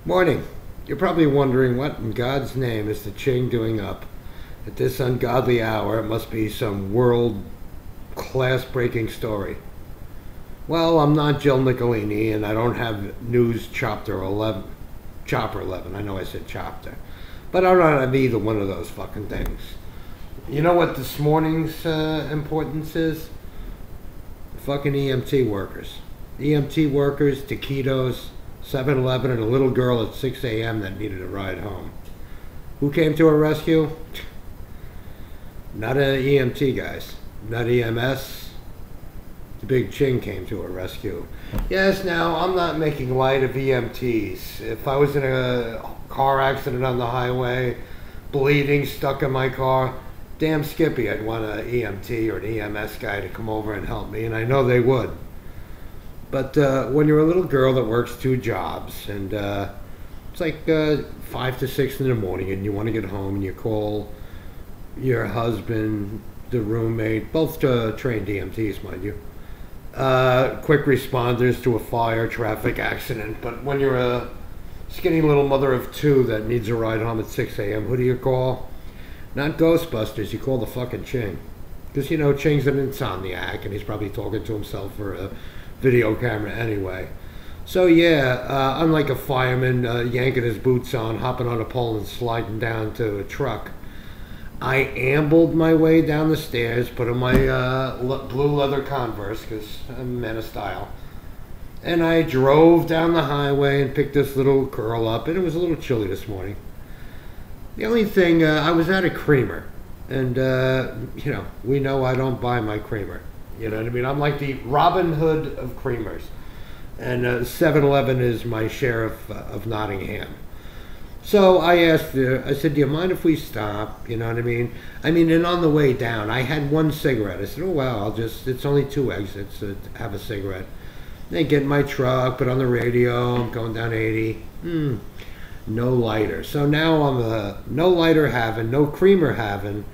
Morning. You're probably wondering what in God's name is the Ching doing up at this ungodly hour. It must be some world class breaking story. Well, I'm not Jill Nicolini and I don't have news chapter 11. Chopper 11. I know I said chapter. But I don't have either one of those fucking things. You know what this morning's importance is? Fucking EMT workers. EMT workers, taquitos, 7-Eleven, and a little girl at 6 a.m. that needed a ride home. Who came to her rescue? Not an EMT, guys. Not EMS. The big Ching came to her rescue. Yes, now, I'm not making light of EMTs. If I was in a car accident on the highway, bleeding, stuck in my car, damn Skippy, I'd want an EMT or an EMS guy to come over and help me, and I know they would. But when you're a little girl that works two jobs, and it's like 5 to 6 in the morning, and you want to get home, and you call your husband, the roommate, both trained EMTs, mind you, quick responders to a fire, traffic accident. But when you're a skinny little mother of two that needs a ride home at 6 a.m., who do you call? Not Ghostbusters, you call the fucking Ching. Because, you know, Ching's an insomniac, and he's probably talking to himself for a video camera anyway. So yeah, unlike a fireman yanking his boots on, hopping on a pole and sliding down to a truck, I ambled my way down the stairs, put on my blue leather Converse, because I'm a man of style, and I drove down the highway and picked this little girl up, and it was a little chilly this morning. The only thing, I was at a creamer, and you know, we know I don't buy my creamer. You know what I mean? I'm like the Robin Hood of creamers. And 7-Eleven is my share of Nottingham. So I asked her, I said, do you mind if we stop? You know what I mean? And on the way down, I had one cigarette. I said, oh, well, it's only 2 exits to have a cigarette. Then get in my truck, put on the radio, I'm going down 80. No lighter. So now I'm a no lighter having, no creamer having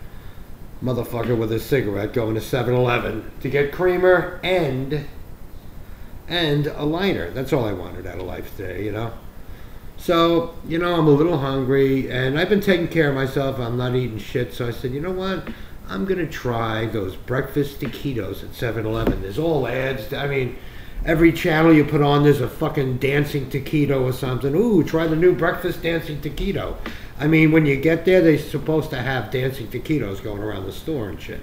motherfucker with a cigarette going to 7-Eleven to get creamer and a lighter. That's all I wanted out of life today, you know. So, you know, I'm a little hungry, and I've been taking care of myself. I'm not eating shit, so I said, you know what? I'm going to try those breakfast taquitos at 7-Eleven. There's all ads. I mean, every channel you put on, there's a fucking dancing taquito or something. Ooh, try the new breakfast dancing taquito. I mean, when you get there, they're supposed to have dancing taquitos going around the store and shit.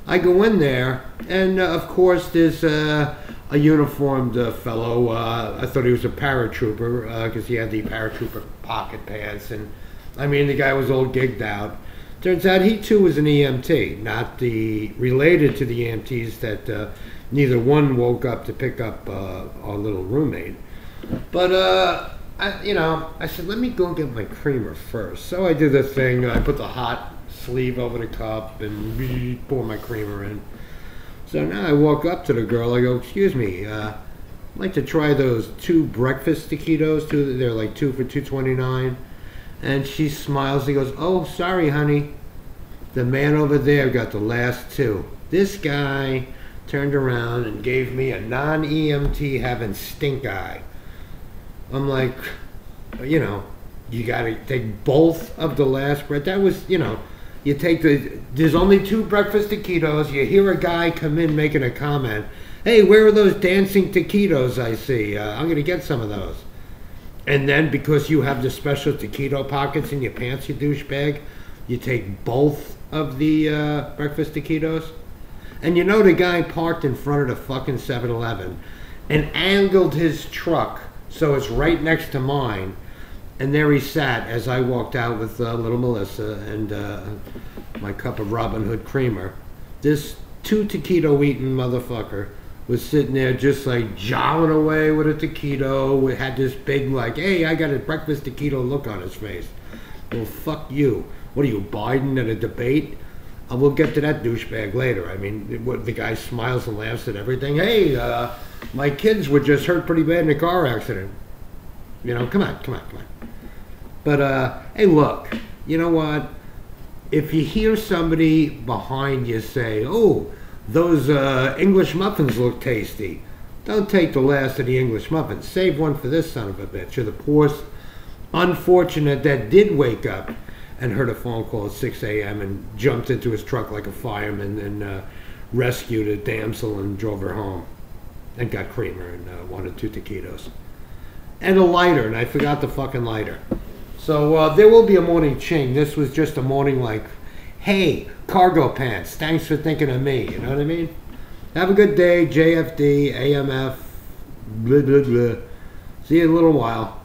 I go in there, and of course, there's a uniformed fellow. I thought he was a paratrooper because he had the paratrooper pocket pants, and I mean, the guy was all gigged out. Turns out he too was an EMT, not related to the EMTs that neither one woke up to pick up our little roommate. But I said, let me go get my creamer first. So I did the thing. I put the hot sleeve over the cup and pour my creamer in. So now I walk up to the girl. I go, excuse me, I'd like to try those 2 breakfast taquitos. They're like 2 for $2.29. And she smiles. He goes, oh, sorry, honey. The man over there got the last 2. This guy turned around and gave me a non-EMT having stink eye. I'm like, you know, you gotta take both of the last bread. That was, you know, you take there's only 2 breakfast taquitos. You hear a guy come in making a comment. Hey, where are those dancing taquitos I see? I'm gonna get some of those. And then because you have the special taquito pockets in your pants, you douchebag, you take both of the breakfast taquitos. And you know the guy parked in front of the fucking 7-Eleven and angled his truck so it's right next to mine, and there he sat as I walked out with little Melissa and my cup of Robin Hood creamer. This 2 taquito eating motherfucker was sitting there just like jawing away with a taquito. It had this big like, hey, I got a breakfast taquito look on his face. Well, fuck you. What are you, Biden at a debate? We'll get to that douchebag later. I mean, the guy smiles and laughs at everything. Hey, my kids were just hurt pretty bad in a car accident. You know, come on. But, hey, look, you know what? If you hear somebody behind you say, oh, those English muffins look tasty, Don't take the last of the English muffins. Save one for this son of a bitch. You're the poor unfortunate that did wake up and heard a phone call at 6 a.m. and jumped into his truck like a fireman and rescued a damsel and drove her home and got creamer and wanted 2 taquitos. And a lighter, and I forgot the fucking lighter. So there will be a morning Ching. This was just a morning like, hey, cargo pants, thanks for thinking of me. You know what I mean? Have a good day, JFD, AMF, blah, blah, blah. See you in a little while.